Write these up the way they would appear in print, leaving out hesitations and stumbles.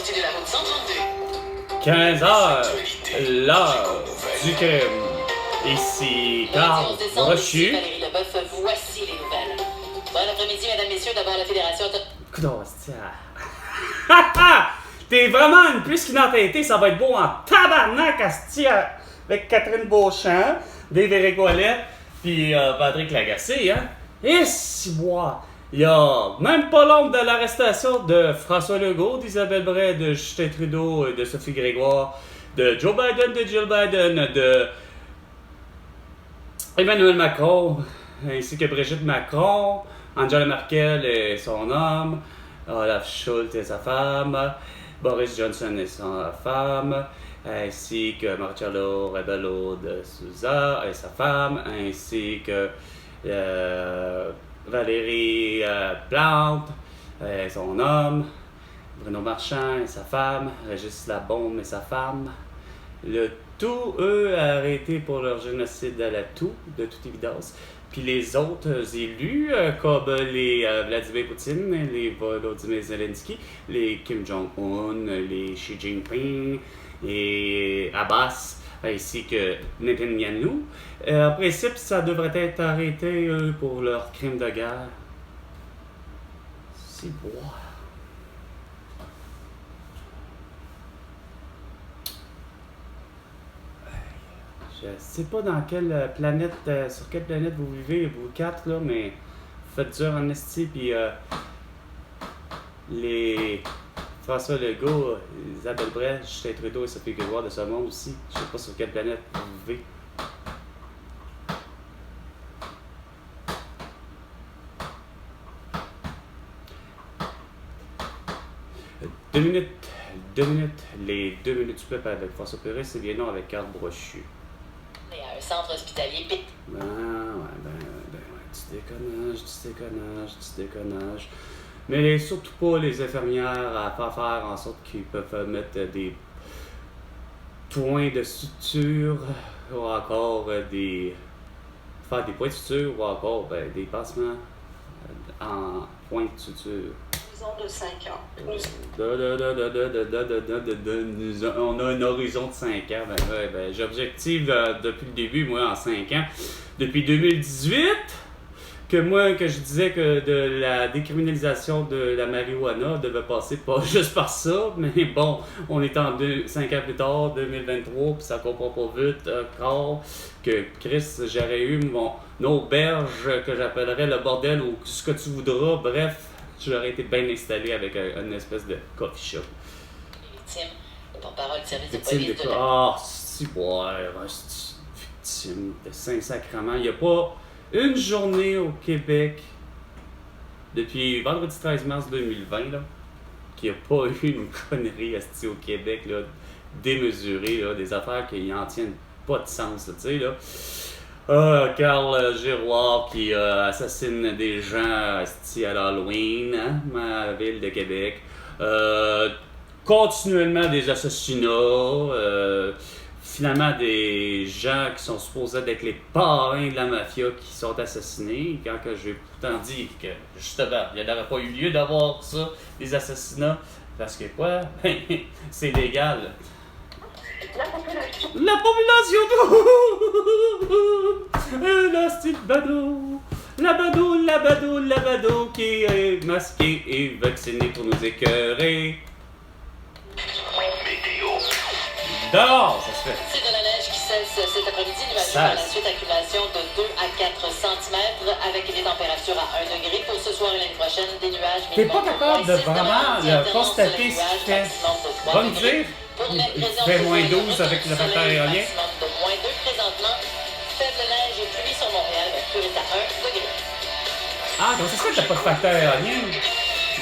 sortie de la route 132. 15h, l'heure du crime. Ici Carl Brochu. Valérie Leboeuf, voici les nouvelles. Bon après-midi, mesdames, messieurs. D'abord, la Fédération... Coudon, t'es vraiment une puce qui été, ça va être beau en tabarnak, asti, avec Catherine Beauchamp, Dave Récollet, puis Patrick Lagacé, hein? Et si bois! Il y a même pas long de l'arrestation de François Legault, d'Isabelle Bray, de Justin Trudeau, de Sophie Grégoire, de Joe Biden, de Jill Biden, de Emmanuel Macron, ainsi que Brigitte Macron, Angela Merkel et son homme, Olaf Scholz et sa femme, Boris Johnson et sa femme, ainsi que Marcello Rebello de Souza et sa femme, ainsi que Valérie Plante et son homme, Bruno Marchand et sa femme, Régis Labaume et sa femme. Le tout, eux, arrêtés pour leur génocide à la toux, de toute évidence. Puis les autres élus, comme les Vladimir Poutine, les Volodymyr Zelensky, les Kim Jong-un, les Xi Jinping et Abbas, ainsi que Netanyahu. En principe, ça devrait être arrêté pour leurs crimes de guerre. C'est beau. Je sais pas dans quelle planète, sur quelle planète vous vivez, vous quatre, là, mais faites dur en esti, puis les François Legault, Isabelle Bray, Justin Trudeau et Sophie Grégoire de ce monde aussi. Je sais pas sur quelle planète vous vivez. Deux minutes, les 2 minutes du peuple avec François Pérez, c'est bien non avec Carl Brochu. Et à un centre hospitalier... Ben, tu déconnages. Mais surtout pas les infirmières à pas faire en sorte qu'ils peuvent mettre des points de suture ou encore faire des points de suture ou encore des pansements en points de suture. De 5 ans. On a un horizon de 5 ans. J'objective depuis le début, moi, en 5 ans. Depuis 2018, que je disais que de la décriminalisation de la marijuana devait passer pas juste par ça, mais bon, on est en 5 ans plus tard, 2023, puis ça comprend pas vite encore que Chris, j'aurais eu mon auberge que j'appellerais le bordel ou ce que tu voudras, bref. J'aurais été bien installé avec une espèce de coffee shop. Les victimes, le porte-parole du service de Victime police de quoi? Ah, si, ouais, victime de Saint-Sacrement. Il n'y a pas une journée au Québec depuis vendredi 13 mars 2020 là, qu'il n'y a pas eu une connerie au Québec là, démesurée, là, des affaires qui n'en tiennent pas de sens, tu sais, là. Carl Giroir qui assassine des gens à l'Halloween, hein, ma ville de Québec. Continuellement des assassinats. Finalement, des gens qui sont supposés être les parrains de la mafia qui sont assassinés. Quand que j'ai pourtant dit que, justement, il n'aurait pas eu lieu d'avoir ça, des assassinats. Parce que quoi? C'est légal. La population la petite bado. La bado qui est masquée et vaccinée pour nous écœurer. Dehors, ça se fait. C'est de la neige qui cesse cet après-midi. Nuages par la suite, accumulation de 2 à 4 cm avec des températures à 1 degré. Pour ce soir et l'année prochaine, des nuages. T'es pas capable de vraiment constater ce qu'il fait. Va me dire. Il fait moins 12 avec le facteur éolien. Maximum de moins 2 présentement. Faible neige et pluie sur Montréal. Mercure est à 1 degré. Ah, donc c'est ça que t'as pas de facteur éolien.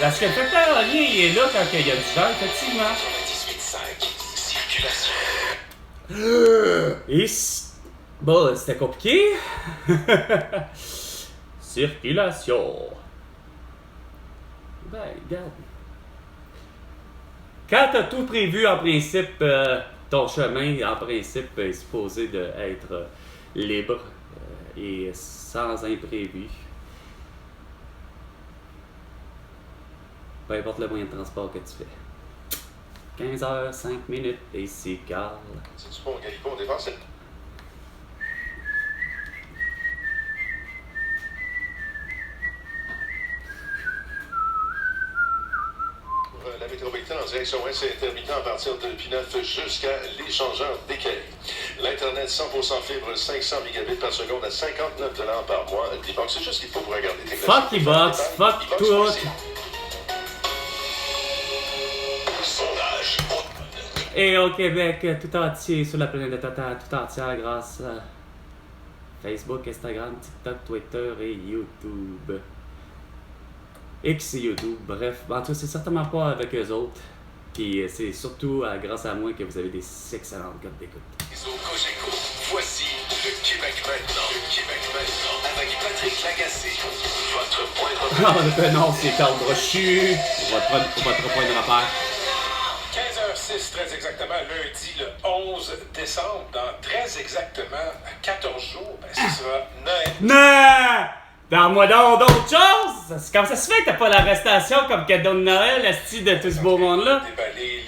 Parce que le facteur éolien, il est là quand il y a du vent, effectivement. 98.5, circulation. Et bon, c'était compliqué. Circulation. Ben, regarde. Quand t'as tout prévu, en principe, ton chemin, en principe, est supposé d'être libre et sans imprévu. Peu importe le moyen de transport que tu fais. 15h, 5 minutes, et c'est Carl. C'est du bon Galipo, on défense. La métropolitaine en direction ouest est intermittente à partir de P9 jusqu'à l'échangeur d'équerre. L'Internet 100% fibre 500 mégabits par seconde à 59 $ par mois. D-Box, c'est juste qu'il faut pour regarder tes Fuck D-Box, fuck tout. Sondage. Et au Québec, tout entier, sur la planète Tata, tout entière, grâce à Facebook, Instagram, TikTok, Twitter et YouTube. X et YouTube, bref. En tout cas, c'est certainement pas avec eux autres. Puis c'est surtout grâce à moi que vous avez des excellentes codes d'écoute. Voici le Québec maintenant. Le Québec maintenant. Avec Patrick Lagacé. Votre point de repère. Non, c'est Carl Brochu. Votre point de repère. 15h06, très exactement, lundi le 11 décembre, dans très exactement 14 jours, ce sera Noël. Non! Parle-moi donc d'autres choses! Comment ça se fait que t'as pas l'arrestation comme cadeau de Noël, esti de tout ce beau monde-là? Les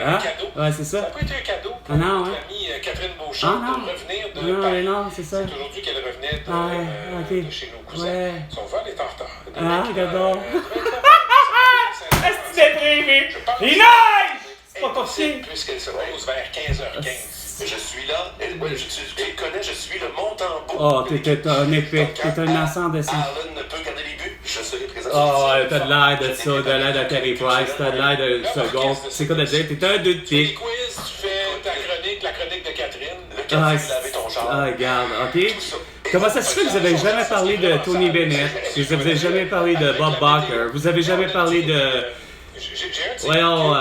Hein? cadeaux. Ouais, c'est Ça ça. n'a pas été un cadeau pour non, notre hein? amie Catherine Beauchamp non. de revenir de Non, Paris. mais non, c'est ça. C'est aujourd'hui qu'elle revenait ok. de chez nos cousins. Ouais. Son vol est en retard. Regarde. Est-ce que tu déprimé? Je pense- Il neige! C'est pas possible. Puisqu'elle se pose vers 15h15. Je suis là. Tu le connais, je suis le Montembeau. Oh, t'es un épée. T'es un ensemble de ça. Arlen ne peut garder les buts. Je serai présent. Oh, t'as de l'air de ça, de l'air de Terry Price, t'as de l'air de second. C'est quoi de dire? T'es un deux de Tu fais des pique. quiz, tu fais ta chronique, la chronique de Catherine. Le café, laver ton char. Regarde, ok? Comment ça se fait que vous avez jamais parlé de Tony Bennett? Que vous avez jamais parlé de Bob Barker? Vous avez jamais parlé de... Voyons,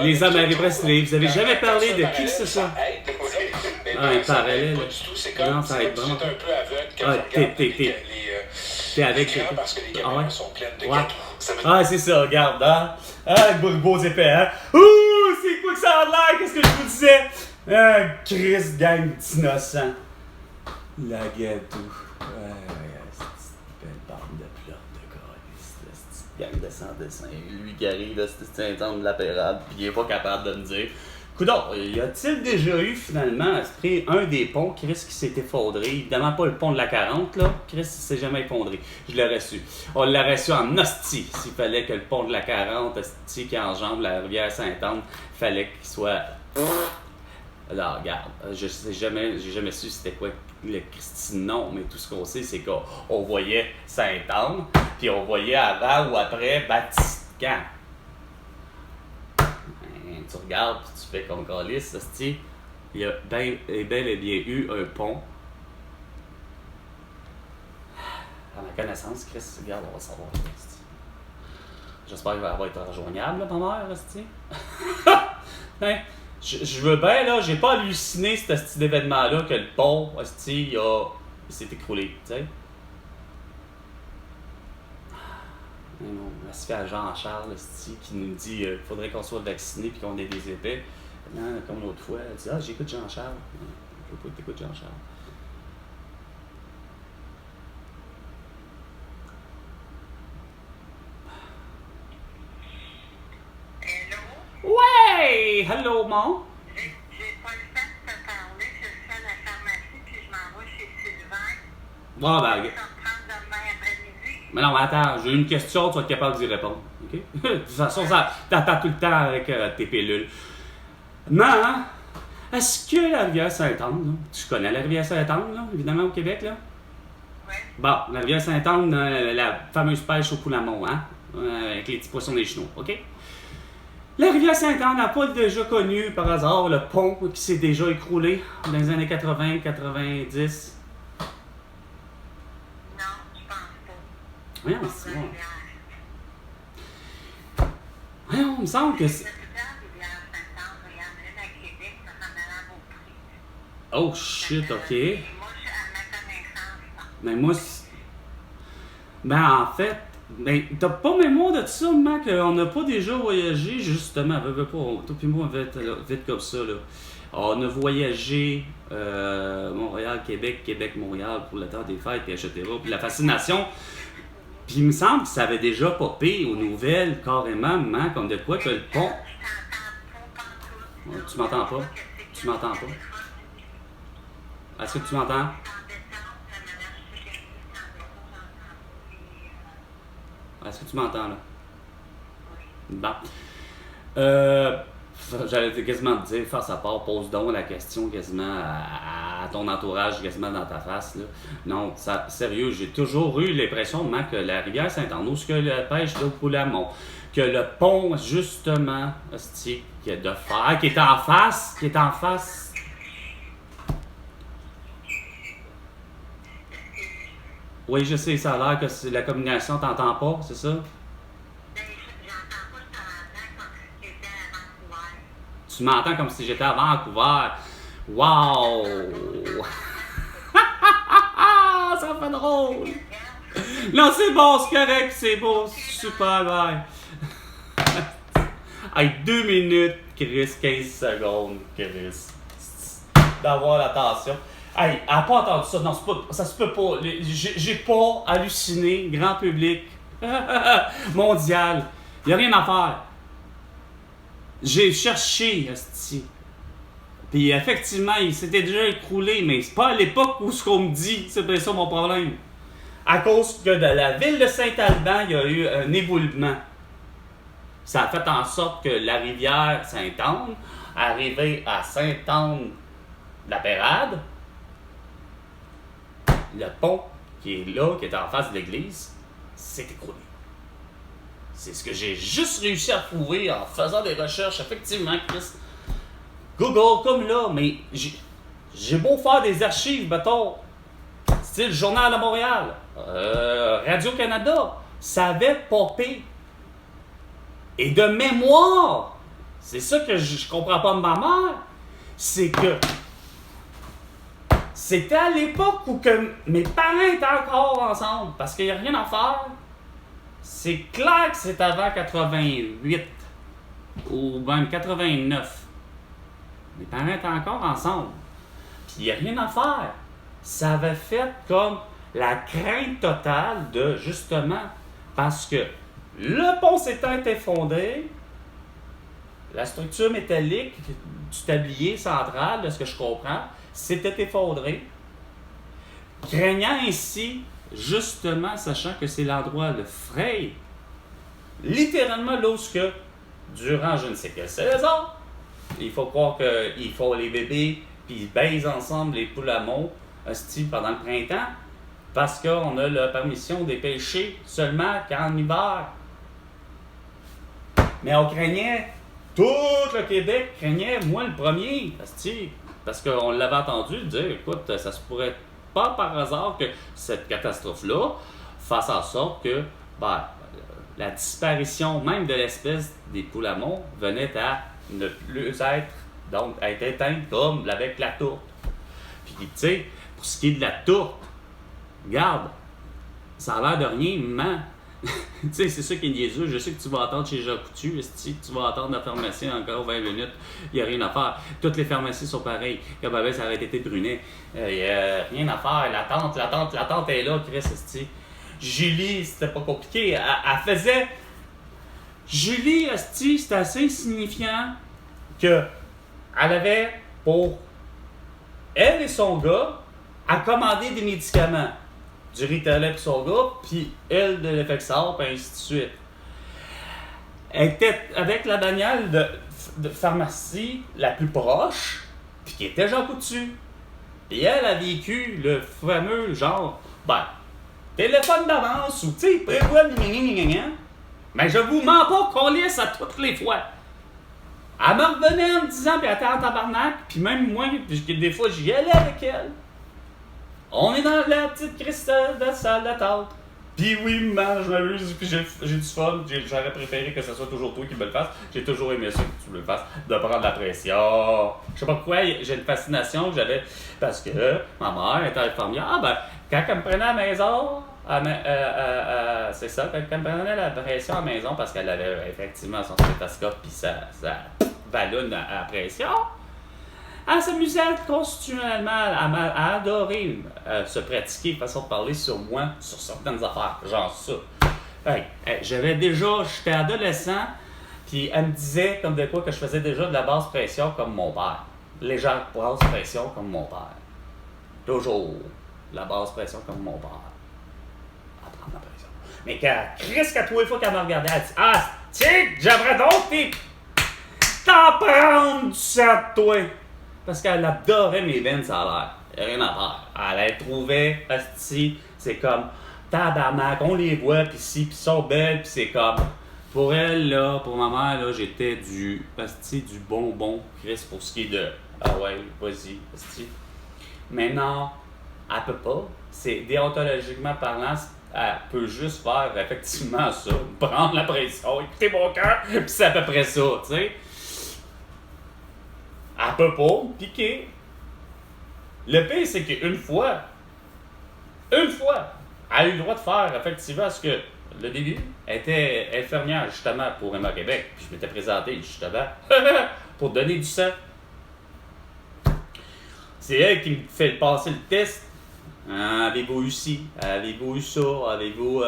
les Américains Presley. Vous avez jamais parlé de qui c'est ça? Ah, un parallèle. Pas du tout, c'est comme Non, ça c'est aide comme si vraiment. t'es un peu aveugle quand Ah, tu regardes t'es avec... l'écran parce que les Ah caméras ouais? sont pleines de Ouais. gâteaux. Ah, c'est ça, regarde, hein? Ah, beaux épais, hein? Ouh, c'est quoi que ça a l'air? Qu'est-ce que je vous disais? Ah, Chris, gang d'innocents. La gâteau. C'est une belle bande de pleurs de gars. C'est une gang de sans-dessin. Lui qui arrive, là, c'est un temps de la pérade, puis il est pas capable de me dire. Coudon, y a-t-il déjà eu finalement un des ponts, Chris, qui s'est effondré? Évidemment pas le pont de la 40, là. Chris, il s'est jamais effondré. Je l'aurais su. On l'aurait su en hostie s'il fallait que le pont de la 40, hostie qui enjambe la rivière Sainte-Anne, fallait qu'il soit. Alors, regarde, j'ai jamais su c'était quoi le Christine nom, mais tout ce qu'on sait, c'est qu'on voyait Sainte-Anne, puis on voyait avant ou après Batiscan. Tu regardes, puis tu fais comme calice, hostie. Il y a bel et bien eu un pont. À ma connaissance, Chris, regarde, on va savoir. Hostie. J'espère qu'il va être rejoignable, là, ma mère, hostie. Hein? Je veux bien, là, j'ai pas halluciné cet événement-là que le pont, hostie, il s'est écroulé, tu sais. Non, on se fait à Jean-Charles qui nous dit qu'il faudrait qu'on soit vacciné et qu'on ait des épais. Non, comme l'autre fois, elle dit « Ah, j'écoute Jean-Charles. » Je veux pas que t'écoutes Jean-Charles. Hello? Ouais! Hello, mon! J'ai pas le temps de te parler, je suis à la pharmacie puis je m'en vais chez Sylvain. Bon, ben, Je vais me prendre demain après-midi. mais non, mais attends, j'ai une question, tu vas être capable d'y répondre. OK? De toute façon, t'attends tout le temps avec tes pilules. Mais, est-ce que la rivière Sainte-Anne, là, tu connais la rivière Sainte-Anne, là, évidemment, au Québec, là? Oui. Bon, la rivière Sainte-Anne, la fameuse pêche au poulamont, hein? Avec les petits poissons des chenaux, OK? La rivière Sainte-Anne n'a pas déjà connu, par hasard, le pont qui s'est déjà écroulé dans les années 80-90. Non, je pense pas. Voyons, Pas c'est de bon. rivière. Voyons, il me semble que Il y c'est... a plusieurs rivières Sainte-Anne, il y en a une à Québec, ça s'en allant à Beaupré. Oh shit, OK. Et moi, je suis à ma connaissance, non. Mais moi, ben en fait, ben, t'as pas mémoire de ça, mec, qu'on n'a pas déjà voyagé, justement, veux pas, toi pis moi, vite comme ça, là. On a voyagé Montréal, Québec, Québec, Montréal pour le temps des fêtes, etc. Puis la fascination. Puis il me semble que ça avait déjà popé aux nouvelles, carrément, comme de quoi que le pont. Je t'entends pas Tu m'entends pas? Tu m'entends pas? Est-ce que tu m'entends? Est-ce que tu m'entends, là? Bon. J'allais quasiment te dire, face à part, pose donc la question quasiment à ton entourage, quasiment dans ta face, là. Non, ça, sérieux, j'ai toujours eu l'impression, moi, que la rivière Saint-Arnaud, ce que la pêche de Poulamont, que le pont, justement, hostie, de fer, qui est en face. Oui, je sais, ça a l'air que la communication, t'entends pas, c'est ça? Tu m'entends comme si j'étais à Vancouver. Wow! Ça fait drôle! Non, c'est bon, c'est correct, c'est beau, super, bye! Hey, 2 minutes, Chris, 15 secondes, Chris. D'avoir l'attention. Hey, elle n'a pas entendu ça. Non, ça se peut pas. J'ai pas halluciné, grand public, mondial. Il n'y a rien à faire. J'ai cherché, esti. Puis effectivement, il s'était déjà écroulé, mais c'est pas à l'époque où ce qu'on me dit, c'est pas ça mon problème. À cause que de la ville de Saint-Alban, il y a eu un éboulement. Ça a fait en sorte que la rivière Sainte-Anne, arrivée à Sainte-Anne-la-Pérade, le pont qui est là, qui est en face de l'église, s'est écroulé. C'est ce que j'ai juste réussi à trouver en faisant des recherches, effectivement, Chris. Google comme là, mais j'ai beau faire des archives, mettons, style Journal de Montréal, Radio-Canada, ça avait popé. Et de mémoire, c'est ça que je comprends pas de ma mère, c'est que c'était à l'époque où que mes parents étaient encore ensemble, parce qu'il n'y a rien à faire. C'est clair que c'est avant 88 ou même 89. Mes parents étaient encore ensemble. Puis il n'y a rien à faire. Ça avait fait comme la crainte totale de, justement, parce que le pont s'étant effondré, la structure métallique du tablier central, de ce que je comprends, s'était effondrée, craignant ainsi, justement, sachant que c'est l'endroit de Frey, littéralement là où que, durant je ne sais quelle saison, il faut croire qu'ils font les bébés, puis ils baisent ensemble les Poulamont, pendant le printemps, parce qu'on a la permission de pêcher seulement qu'en hiver. Mais on craignait, tout le Québec craignait, moi le premier, parce qu'on l'avait entendu dire, écoute, ça se pourrait pas par hasard que cette catastrophe-là fasse en sorte que la disparition même de l'espèce des Poulamont venait à ne plus être, donc à être éteinte comme avec la tourte. Puis tu sais, pour ce qui est de la tourte, regarde, ça a l'air de rien, mais tu sais, c'est ça qui est niaiseux. Je sais que tu vas attendre chez Jean Coutu, tu vas attendre la pharmacie encore 20 minutes, il n'y a rien à faire. Toutes les pharmacies sont pareilles. Comme avec ça aurait été Brunet, il n'y a rien à faire. L'attente est là, Chris, esti. Julie, c'était pas compliqué. Elle faisait. Julie, esti, c'était assez signifiant que elle avait, pour elle et son gars, à commander des médicaments. Du Ritalin pour son gars, puis elle de l'Effexor, puis ainsi de suite. Elle était avec la bagnole de pharmacie la plus proche, puis qui était Jean Coutu. Et elle a vécu le fameux genre, téléphone d'avance, ou tu sais, prévoit mais je vous mens pas qu'on laisse à toutes les fois. Elle me revenait en me disant, puis elle était en tabarnak, puis même moi, des fois, j'y allais avec elle. On est dans la petite cristal de salle d'attente. Puis oui, je m'amuse, puis j'ai du fun. J'aurais préféré que ce soit toujours toi qui me le fasses. J'ai toujours aimé ça que tu me le fasses, de prendre la pression. Je sais pas pourquoi, j'ai une fascination que j'avais, parce que ma mère était infirmière. Quand elle me prenait à la maison, c'est ça, quand elle me prenait la pression à la maison, parce qu'elle avait effectivement son stéthoscope, puis sa ballonne à pression, elle s'amusait continuellement à adorer se pratiquer, façon de parler sur moi, sur certaines affaires, genre ça. J'étais adolescent, Puis elle me disait comme de quoi que je faisais déjà de la basse pression comme mon père. Légère basse pression comme mon père. Toujours la basse pression comme mon père. Apprendre la pression. Mais Chris, qu'à tous les fois qu'elle m'a regardé, elle dit ah, tiens, j'aimerais donc t'en prendre du sang de toi. Parce qu'elle adorait mes veines, ça a l'air. Il n'y a rien à faire. Elle les trouvait, asti, c'est comme tabarnak, on les voit, pis si, pis sont belles, pis c'est comme. Pour elle, là, pour ma mère, là, j'étais du bonbon, Chris, pour ce qui est de. Ah ouais, vas-y, asti. Mais non, elle peut pas. C'est déontologiquement parlant, elle peut juste faire effectivement ça, prendre la pression, écouter mon cœur, pis c'est à peu près ça, tu sais. Elle peut pas piquer. Le pire, c'est qu'une fois, elle a eu le droit de faire effectivement ce que le début était infirmière justement pour Emma Québec. Puis je m'étais présenté justement pour donner du sang. C'est elle qui me fait passer le test. Avez-vous eu ci? Avez-vous eu ça? Avez-vous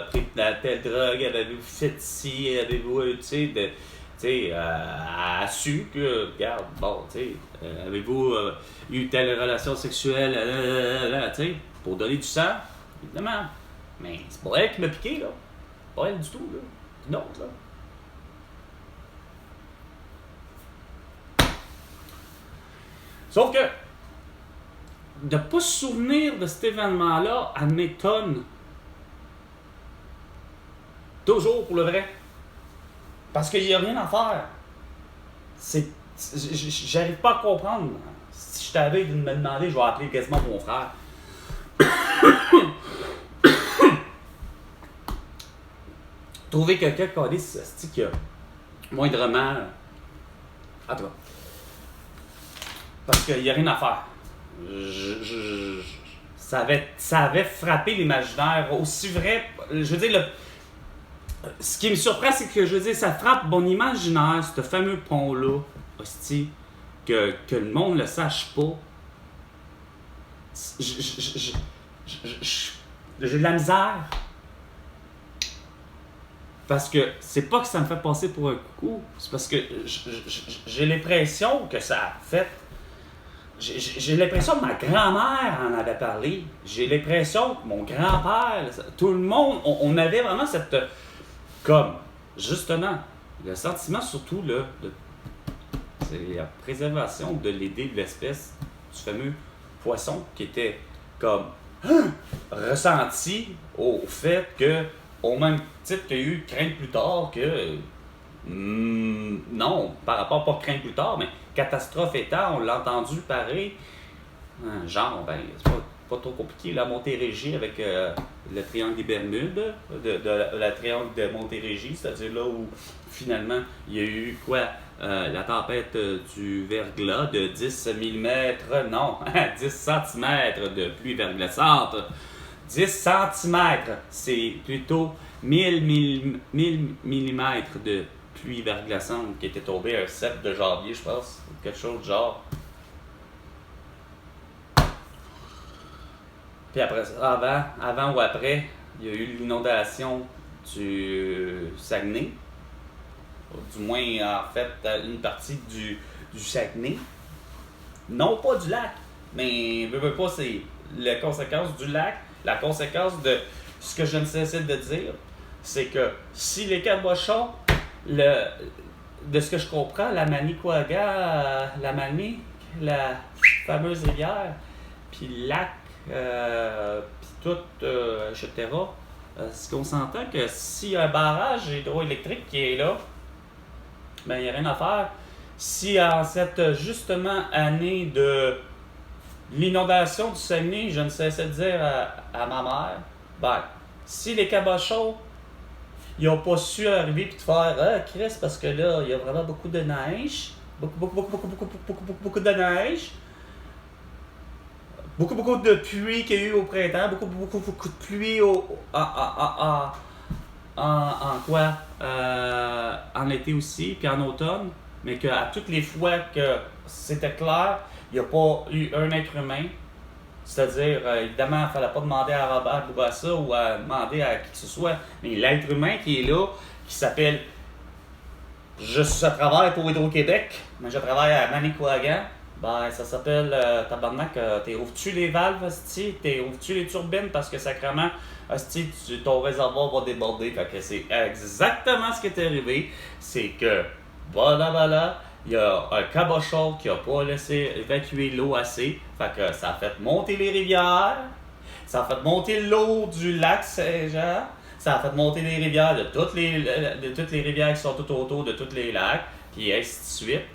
pris telle drogue? Avez-vous fait ci? Avez-vous eu, tu sais, elle a su que, regarde, bon, tu sais, avez-vous eu telle relation sexuelle, tu sais, pour donner du sang, évidemment. Mais c'est pas elle qui m'a piqué, là. Pas elle du tout, là. C'est une autre, là. Sauf que, de ne pas se souvenir de cet événement-là, elle m'étonne. Toujours pour le vrai. Parce qu'il n'y a rien à faire. J'arrive pas à comprendre. Si je t'avais de me demander, je vais appeler quasiment mon frère. Trouver quelqu'un qui a moindrement. En tout cas. Parce qu'il n'y a rien à faire. Ça avait frappé l'imaginaire. Aussi vrai. Je veux dire, ce qui me surprend, c'est que, je veux dire, ça frappe mon imaginaire, ce fameux pont-là, hostie, que le monde ne le sache pas. J'ai de la misère. Parce que c'est pas que ça me fait passer pour un coucou, c'est parce que j'ai l'impression que ça a fait. J'ai l'impression que ma grand-mère en avait parlé. J'ai l'impression que mon grand-père, tout le monde, on avait vraiment cette. Comme, justement, le sentiment surtout, là, c'est la préservation de l'idée de l'espèce du fameux poisson qui était comme ressenti au fait que, au même titre qu'il y a eu crainte plus tard que, non, par rapport pas crainte plus tard, mais catastrophe étant, on l'a entendu parler, genre, ben, c'est pas trop compliqué, la Montérégie avec le triangle des Bermudes, la triangle de Montérégie, c'est-à-dire là où finalement il y a eu quoi, la tempête du verglas de 10 mm, non, 10 cm de pluie verglaçante. 10 cm, c'est plutôt 1000 mm de pluie verglaçante qui était tombée un 7 de janvier, je pense, quelque chose de genre. Puis après ça, avant ou après, il y a eu l'inondation du Saguenay. Du moins, en fait, une partie du Saguenay. Non pas du lac, mais veux pas, c'est la conséquence du lac. La conséquence de ce que je ne cessais de dire, c'est que si les cabochons, de ce que je comprends, la Manicouagan, la fameuse rivière, puis le lac, puis tout, etc. Ce qu'on s'entend que s'il y a un barrage hydroélectrique qui est là, ben il n'y a rien à faire. Si en cette justement année de l'inondation du Saguenay, je ne cessais de dire à ma mère, ben si les cabochons ils n'ont pas su arriver et te faire Chris, parce que là, il y a vraiment beaucoup de neige, beaucoup de neige. Beaucoup de pluie qu'il y a eu au printemps, beaucoup de pluie en été aussi, puis en automne, mais qu'à toutes les fois que c'était clair, il n'y a pas eu un être humain. C'est-à-dire, évidemment, il ne fallait pas demander à Robert Bourassa ou à demander à qui que ce soit, mais l'être humain qui est là, qui s'appelle je travaille pour Hydro-Québec, mais je travaille à Manicouagan. Ben, ça s'appelle tabarnak, ouvres-tu les valves, hostie? Ouvres-tu les turbines? Parce que sacrément, hostie, ton réservoir va déborder. Fait que c'est exactement ce qui est arrivé. C'est que, voilà, il y a un cabochon qui a pas laissé évacuer l'eau assez. Fait que ça a fait monter les rivières. Ça a fait monter l'eau du lac Saint-Jean. Ça a fait monter les rivières de toutes les rivières qui sont tout autour de tous les lacs. Puis ainsi de suite.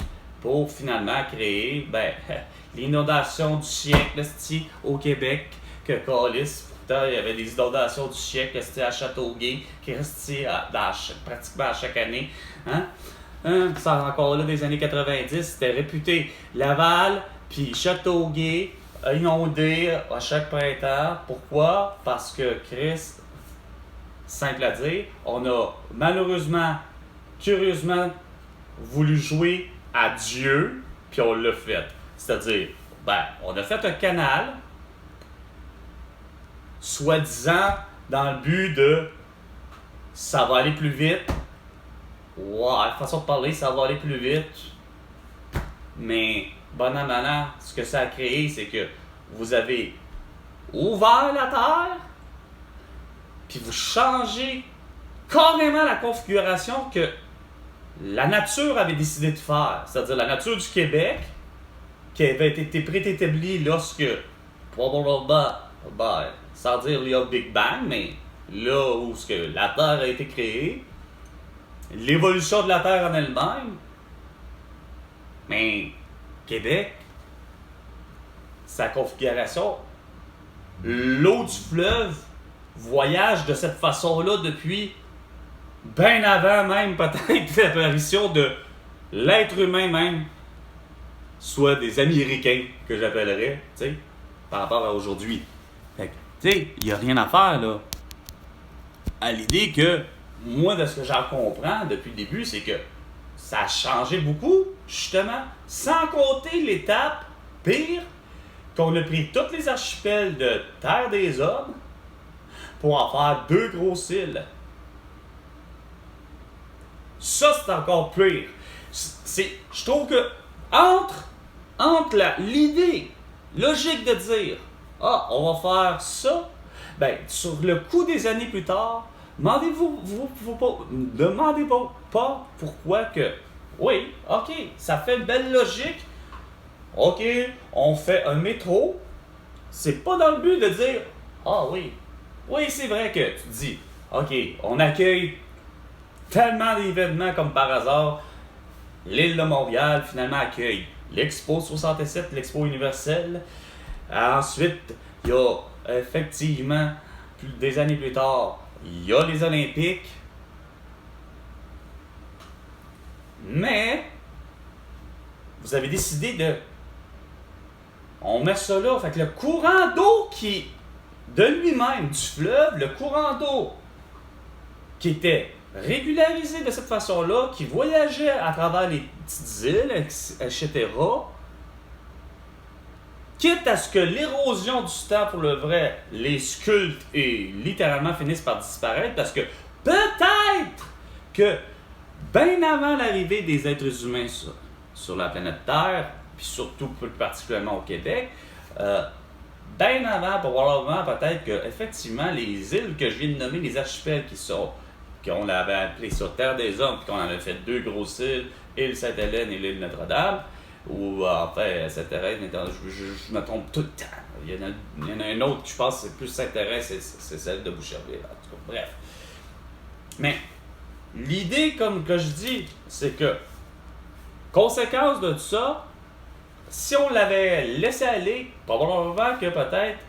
Pour finalement créer l'inondation du siècle au Québec, que Callis, pourtant il y avait des inondations du siècle à Châteauguay, qui restent pratiquement à chaque année. Ça encore là des années 90, c'était réputé Laval, puis Châteauguay, inondé à chaque printemps. Pourquoi? Parce que Chris, simple à dire, on a malheureusement, curieusement, voulu jouer à Dieu, puis on l'a fait. C'est-à-dire, on a fait un canal, soi-disant, dans le but de ça va aller plus vite. Ouais, façon de parler, ça va aller plus vite. Mais, bon an, mal an, ce que ça a créé, c'est que vous avez ouvert la terre, puis vous changez carrément la configuration que la nature avait décidé de faire, c'est-à-dire la nature du Québec, qui avait été préétablie lorsque, probablement, sans dire il y a Big Bang, mais là où la Terre a été créée, l'évolution de la Terre en elle-même, mais Québec, sa configuration, l'eau du fleuve voyage de cette façon-là depuis bien avant même peut-être l'apparition de l'être humain même, soit des Américains que j'appellerais, tu sais, par rapport à aujourd'hui. Fait que, tu sais, il n'y a rien à faire, là. À l'idée que, moi, de ce que j'en comprends depuis le début, c'est que ça a changé beaucoup, justement, sans compter l'étape pire, qu'on a pris tous les archipels de Terre des Hommes pour en faire 2 grosses îles. Ça, c'est encore pire. Je trouve que entre l'idée logique de dire « Ah, on va faire ça », sur le coup des années plus tard, demandez-vous pas pourquoi que, oui, ok, ça fait une belle logique, ok, on fait un métro, c'est pas dans le but de dire « Ah oui, c'est vrai que tu dis, ok, on accueille tellement d'événements comme par hasard, l'île de Montréal finalement accueille l'Expo 67, l'Expo universelle. Ensuite, il y a effectivement, des années plus tard, il y a les Olympiques. Mais, vous avez décidé de... On met ça là, fait que le courant d'eau qui, de lui-même, du fleuve, le courant d'eau qui était régularisé de cette façon-là, qui voyageait à travers les petites îles, etc., quitte à ce que l'érosion du temps pour le vrai les sculpte et littéralement finisse par disparaître, parce que peut-être que bien avant l'arrivée des êtres humains sur la planète Terre, puis surtout plus particulièrement au Québec, bien avant, probablement, peut-être que effectivement les îles que je viens de nommer, les archipels qu'on avait appelé ça Terre des Hommes, puis qu'on avait fait 2 grosses îles, l'île Sainte-Hélène et l'île Notre-Dame, ou en fait, Sainte-Thérèse, je me trompe tout le temps. Il y en a une autre, je pense, c'est plus Sainte-Thérèse, c'est celle de Boucherville, en tout cas, bref. Mais l'idée, comme que je dis, c'est que, conséquence de tout ça, si on l'avait laissé aller, probablement que peut-être,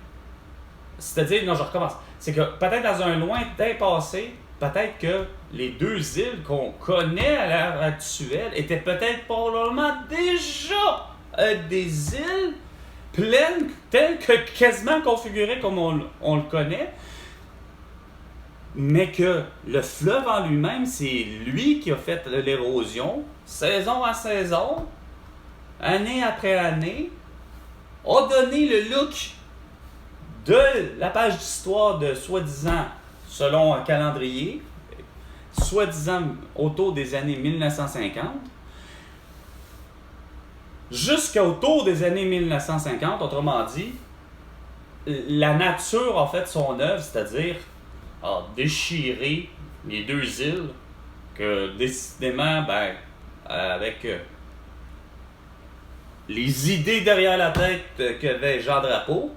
c'est-à-dire, non, je recommence, c'est que peut-être dans un lointain passé, peut-être que les 2 îles qu'on connaît à l'heure actuelle étaient peut-être probablement déjà des îles pleines, telles que quasiment configurées comme on le connaît, mais que le fleuve en lui-même, c'est lui qui a fait l'érosion, saison à saison, année après année, a donné le look de la page d'histoire de soi-disant selon un calendrier, soi-disant autour des années 1950, jusqu'autour des années 1950, autrement dit, la nature a fait son œuvre, c'est-à-dire a déchiré les deux îles que décidément, avec les idées derrière la tête qu'avait Jean Drapeau,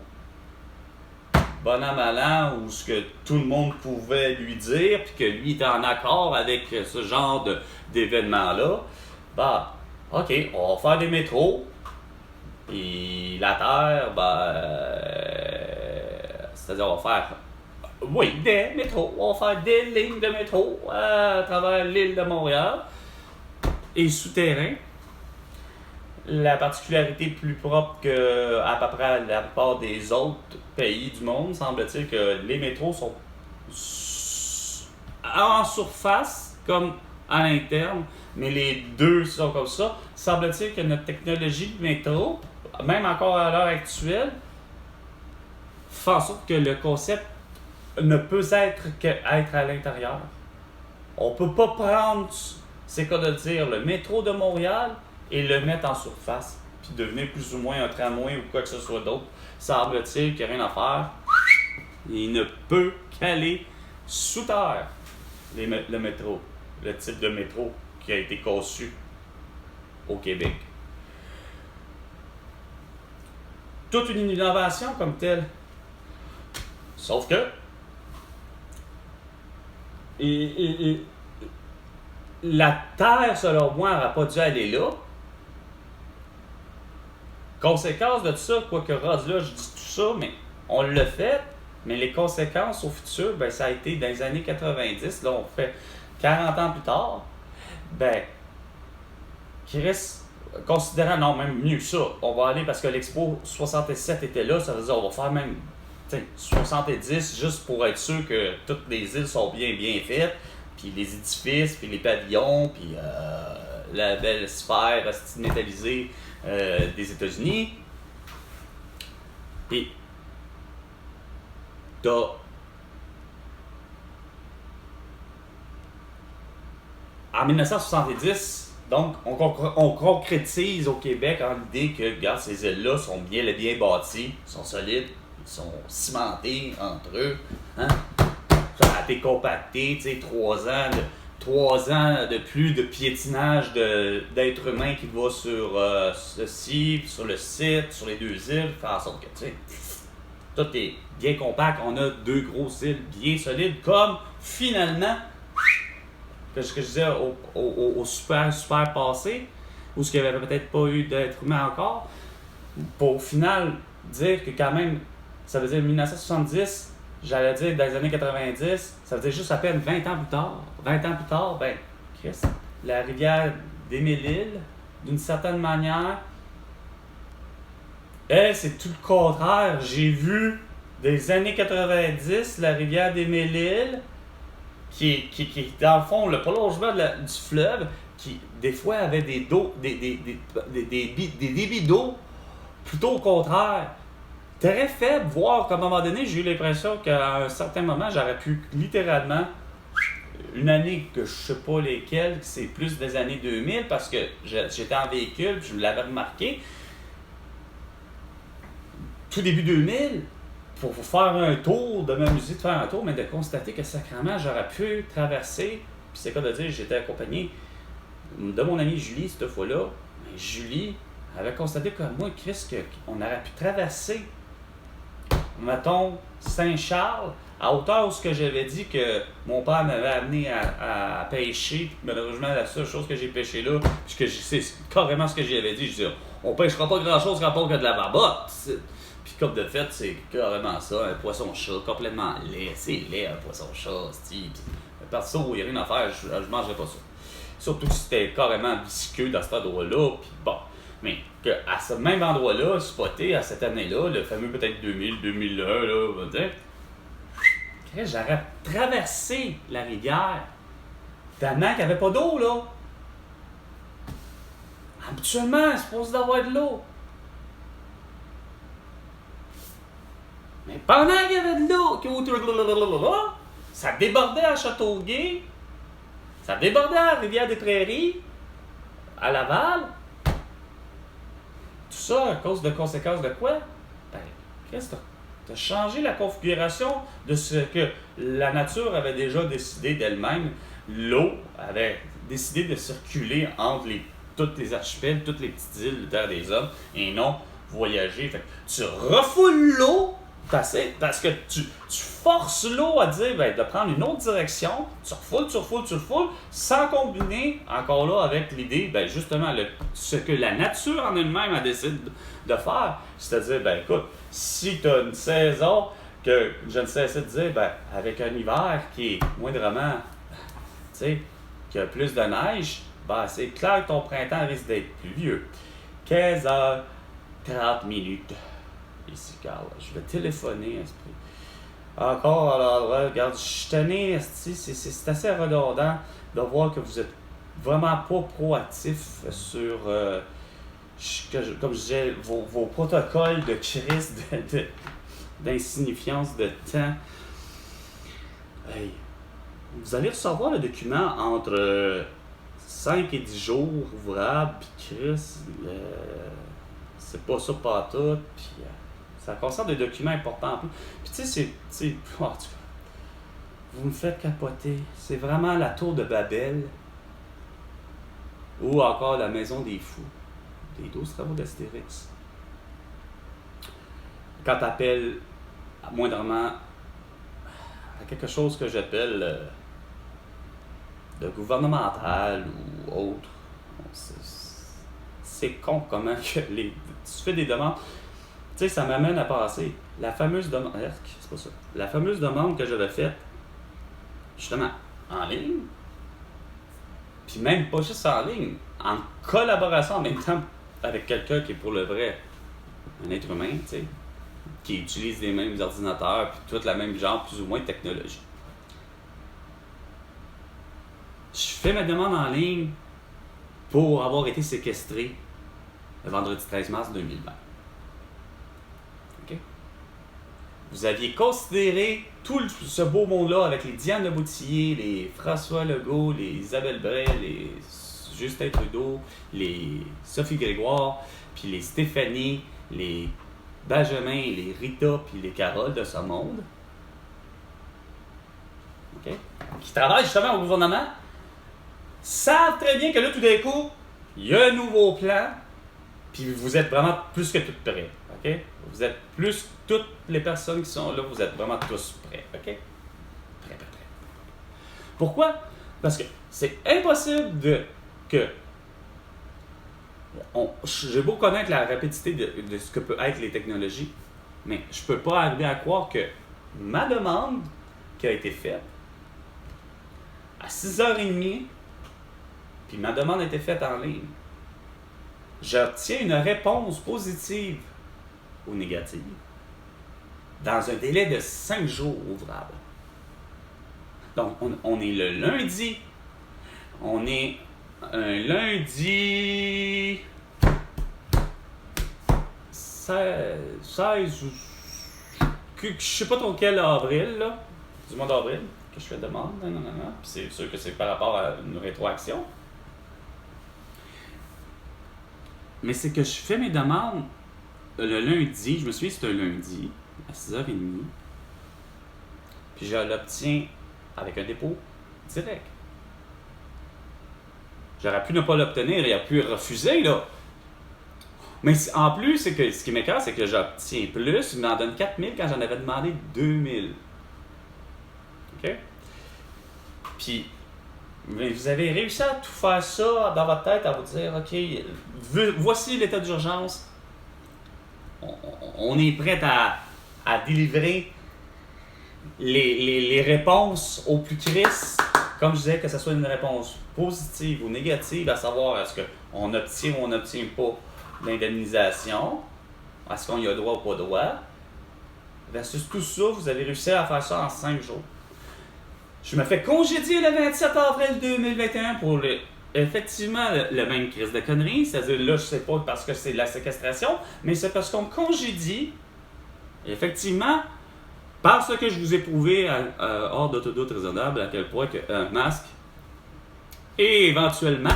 bon an, mal an, ou ce que tout le monde pouvait lui dire, puis que lui était en accord avec ce genre d'événements-là, OK, on va faire des métros, puis la Terre, c'est-à-dire on va faire, des métros, on va faire des lignes de métro à travers l'île de Montréal, et souterrain. La particularité plus propre qu'à peu près la plupart des autres pays du monde, semble-t-il que les métros sont en surface comme à l'interne, mais les deux sont comme ça. Semble-t-il que notre technologie de métro, même encore à l'heure actuelle, fait en sorte que le concept ne peut être qu'être à l'intérieur. On peut pas prendre, c'est quoi de dire, le métro de Montréal et le mettre en surface, puis devenir plus ou moins un tramway ou quoi que ce soit d'autre. Semble-t-il qu'il n'y a rien à faire. Il ne peut qu'aller sous terre, le métro, le type de métro qui a été conçu au Québec. Toute une innovation comme telle. Sauf que la Terre, selon moi, n'aurait pas dû aller là. Conséquence de tout ça, quoique rendu là, je dis tout ça, mais on l'a fait, mais les conséquences au futur, ça a été dans les années 90, là on fait 40 ans plus tard, qui reste, considérant, non, même mieux que ça, on va aller, parce que l'Expo 67 était là, ça veut dire on va faire même 70 juste pour être sûr que toutes les îles sont bien faites, puis les édifices, puis les pavillons, puis la belle sphère métallisée des États-Unis. Puis en 1970, donc on concrétise au Québec en l'idée que regarde, ces îles-là sont bien bâties, sont solides, sont cimentés entre eux, hein? Ça a été compacté, 3 ans de plus de piétinage d'êtres humains qui va sur ceci, sur le site, sur les deux îles, faire en sorte que, tout est bien compact. On a 2 grosses îles bien solides, comme finalement, que je disais au super passé, où ce qu'il n'y avait peut-être pas eu d'être humain encore, pour au final dire que quand même, ça veut dire 1970, j'allais dire dans les années 90, ça veut dire juste à peine 20 ans plus tard. 20 ans plus tard, Chris, la rivière des Mille-Îles, d'une certaine manière, elle, c'est tout le contraire. J'ai vu des années 90, la rivière des Mille-Îles, qui est dans le fond le prolongement du fleuve, qui des fois avait des débits d'eau plutôt au contraire. Très faible, voire qu'à un moment donné, j'ai eu l'impression qu'à un certain moment, j'aurais pu littéralement, une année que je sais pas lesquelles, c'est plus des années 2000, parce que j'étais en véhicule, puis je l'avais remarqué, tout début 2000, pour faire un tour, de m'amuser de faire un tour, mais de constater que sacrément, j'aurais pu traverser, puis c'est quoi de dire, j'étais accompagné de mon amie Julie cette fois-là. Mais Julie avait constaté comme moi, Chris, qu'on aurait pu traverser, mettons, Saint-Charles, à hauteur où ce que j'avais dit que mon père m'avait amené à pêcher. Malheureusement, la seule chose que j'ai pêché là, puisque c'est carrément ce que j'y avais dit, je disais, on pêchera pas grand-chose rapport que de la barbotte. Puis comme de fait, c'est carrément ça, un poisson-chat, complètement laid. C'est laid, un poisson-chat, perso, il n'y a rien à faire, je mangerais pas ça. Surtout si c'était carrément visqueux dans cet endroit-là, puis bon. Mais qu'à ce même endroit-là, spoté à cette année-là, le fameux peut-être 2000, 2001, là, on va dire, j'aurais traversé la rivière tellement qu'il n'y avait pas d'eau, là. Habituellement, c'est supposé d'avoir de l'eau. Mais pendant qu'il y avait de l'eau, ça débordait à Châteauguay, Ça débordait à Rivière-des-Prairies, à Laval. Tout ça à cause de conséquences de quoi? Ben, qu'est-ce que t'as changé la configuration de ce que la nature avait déjà décidé d'elle-même. L'eau avait décidé de circuler entre toutes les archipels, toutes les petites îles de Terre des Hommes, et non voyager. Fait que tu refoules l'eau parce que tu forces l'eau à dire de prendre une autre direction, tu refoules, sans combiner encore là avec l'idée, justement, ce que la nature en elle-même a décidé de faire. C'est-à-dire, écoute, si tu as une saison que je ne cesse de dire, avec un hiver qui est moindrement, tu sais, qui a plus de neige, c'est clair que ton printemps risque d'être pluvieux. 15h30. Ici, Carl, je vais téléphoner, esprit. Encore, alors, regarde, je suis tanné, c'est assez redondant de voir que vous êtes vraiment pas proactif sur, comme je disais, vos protocoles de crise, d'insignifiance de temps. Hey, vous allez recevoir le document entre 5 et 10 jours ouvrables, puis Chris, c'est pas ça pas tout, puis ça concerne des documents importants en plus. Puis tu sais, en tout cas, vous me faites capoter. C'est vraiment la tour de Babel, ou encore la maison des fous, des 12 travaux d'Astérix. Quand t'appelles moindrement à quelque chose que j'appelle de gouvernemental ou autre, c'est con comment que tu fais des demandes. Tu sais, ça m'amène à passer la fameuse demande. C'est pas ça. La fameuse demande que j'avais faite, justement, en ligne. Puis même pas juste en ligne, en collaboration en même temps avec quelqu'un qui est pour le vrai un être humain, tu sais, qui utilise les mêmes ordinateurs, puis tout la même genre, plus ou moins de technologie. Je fais ma demande en ligne pour avoir été séquestré le vendredi 13 mars 2020. OK? Vous aviez considéré tout ce beau monde-là avec les Diane de Boutillier, les François Legault, les Isabelle Bray, les Justin Trudeau, les Sophie Grégoire, puis les Stéphanie, les Benjamin, les Rita, puis les Carole de ce monde. OK? Qui travaillent justement au gouvernement, savent très bien que là, tout d'un coup, il y a un nouveau plan, puis vous êtes vraiment plus que toutes prêts. OK? Vous êtes plus, toutes les personnes qui sont là, vous êtes vraiment tous prêts. OK? Prêts. Pourquoi? Parce que c'est impossible que... J'ai beau connaître la rapidité de ce que peut être les technologies, mais je peux pas arriver à croire que ma demande qui a été faite à 6h30, puis ma demande a été faite en ligne, j'obtiens une réponse positive ou négative dans un délai de 5 jours ouvrables. Donc, on est le lundi. On est un lundi 16 ou... Je sais pas trop quel avril, là, du mois d'avril, que je fais demande. Puis c'est sûr que c'est par rapport à une rétroaction. Mais c'est que je fais mes demandes le lundi, je me souviens c'était un lundi, à 6h30. Puis je l'obtiens avec un dépôt direct. J'aurais pu ne pas l'obtenir, il a pu refuser, là. Mais en plus, c'est que ce qui m'écoeure, c'est que j'obtiens plus, il m'en donne 4000 quand j'en avais demandé 2000. OK? Puis, vous avez réussi à tout faire ça dans votre tête, à vous dire, OK, voici l'état d'urgence. On est prêt à délivrer les réponses au plus crisp. Comme je disais, que ce soit une réponse positive ou négative, à savoir est-ce qu'on obtient ou on n'obtient pas l'indemnisation, est-ce qu'on y a droit ou pas droit, versus tout ça, vous avez réussi à faire ça en 5 jours. Je me fais congédier le 27 avril 2021 pour effectivement le même crise de conneries, c'est-à-dire là, je sais pas parce que c'est de la séquestration, mais c'est parce qu'on congédie, effectivement, parce que je vous ai prouvé hors de tout doute raisonnable à quel point un masque Et éventuellement,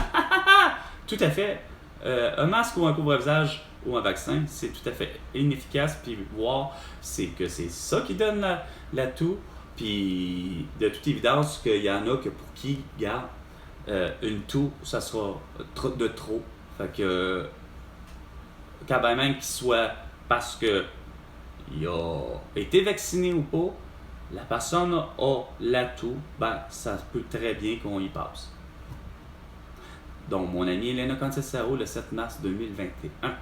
tout à fait, un masque ou un couvre-visage ou un vaccin, c'est tout à fait inefficace. Puis voir, c'est que c'est ça qui donne l'atout. Puis de toute évidence, qu'il y en a que pour qui, regarde, une toux, ça sera de trop. Fait que, quand même qu'il soit parce que il a été vacciné ou pas, la personne a l'atout, ben ça peut très bien qu'on y passe. Donc, mon amie Elena Contessaro, le 7 mars 2021.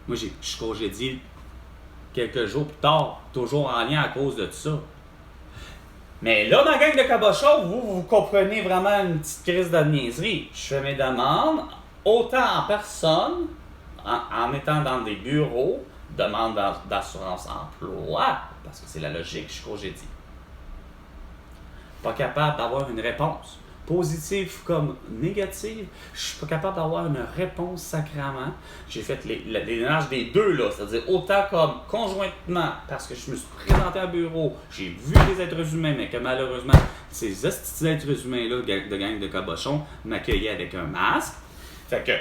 Moi, je suis congédié quelques jours plus tard, toujours en lien à cause de ça. Mais là, ma gang de cabochons, vous comprenez vraiment une petite crise de niaiserie. Je fais mes demandes, autant en personne, en étant dans des bureaux, demande d'assurance emploi, parce que c'est la logique, je suis congédié. Pas capable d'avoir une réponse, positive comme négative. Je suis pas capable d'avoir une réponse sacrément. J'ai fait les démarches des deux, là, c'est-à-dire autant comme conjointement, parce que je me suis présenté à bureau, j'ai vu des êtres humains, mais que malheureusement, ces hosties êtres humains-là, de gang de cabochons, m'accueillaient avec un masque. Fait que,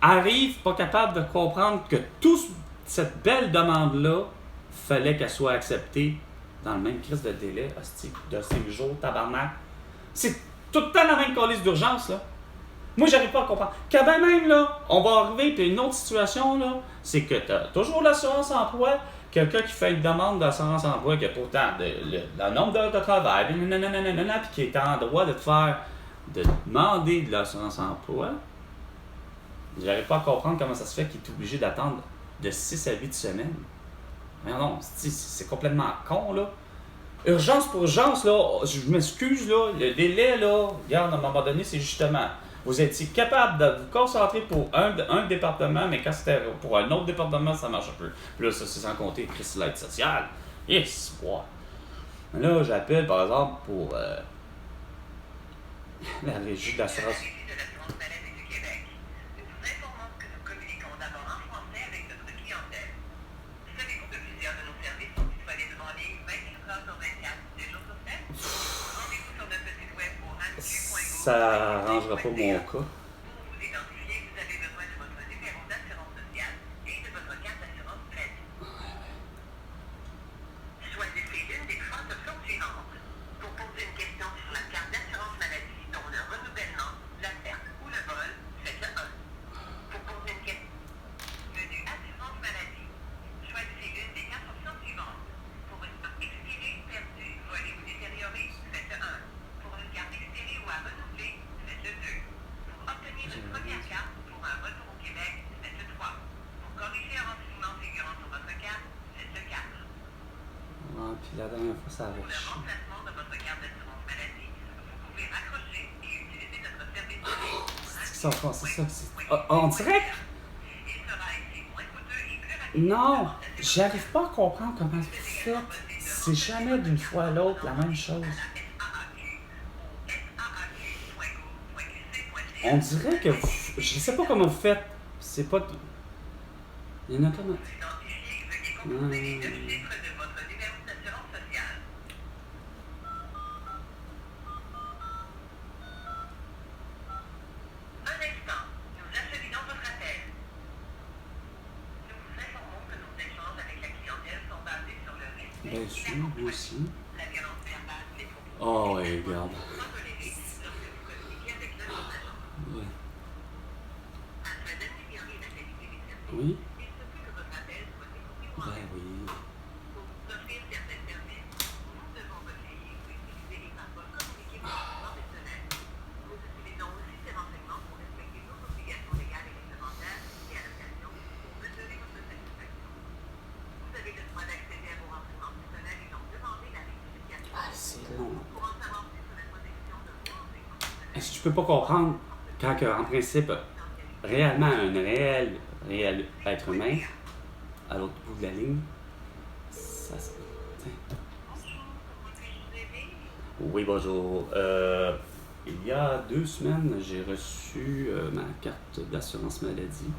arrive pas capable de comprendre que toute cette belle demande-là, fallait qu'elle soit acceptée dans le même crise de délai, hostie, de 5 jours, tabarnak. C'est tout le temps la même calice d'urgence, là. Moi, j'arrive pas à comprendre. Quand même, là, on va arriver, puis une autre situation, là, c'est que t'as toujours l'assurance emploi, quelqu'un qui fait une demande d'assurance emploi, qui a pourtant le nombre d'heures de travail, puis qui est en droit de demander de l'assurance emploi. J'arrive pas à comprendre comment ça se fait qu'il est obligé d'attendre de 6 à 8 semaines. Mais non, c'est complètement con, là. Urgence pour urgence, là, je m'excuse, là, le délai, là, regarde, à un moment donné, c'est justement, vous étiez capable de vous concentrer pour un département, mais quand c'était pour un autre département, ça marche un peu. Puis là, ça, c'est sans compter Christ l'aide sociale. Yes, ouais. Là, j'appelle, par exemple, pour la régie d'assurance. Ça arrangera pas mon cas. Puis la dernière fois, ça avait chier. C'est ça. On dirait que... Non, j'arrive pas à comprendre comment c'est fait. C'est jamais d'une fois à l'autre la même chose. On dirait que... Je sais pas comment vous faites. C'est pas... Il y en a comment... Bien sûr, moi aussi. Oh, ouais, regarde. Ouais. Oui? Ben oui. Est-ce que tu peux pas comprendre quand, en principe, réellement un réel être humain, à l'autre bout de la ligne, ça se... Oui, bonjour. Il y a 2 semaines, j'ai reçu ma carte d'assurance maladie.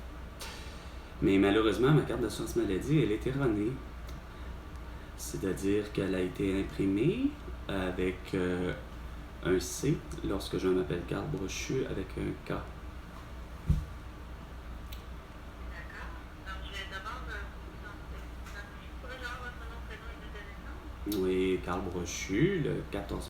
Mais malheureusement, ma carte d'assurance maladie, elle est erronée. C'est-à-dire qu'elle a été imprimée avec un C lorsque je m'appelle Carl Brochu avec un K. D'accord. Donc, je vais d'abord vous pourrez avoir votre nom, prénom et date de naissance? Oui, Carl Brochu, le 14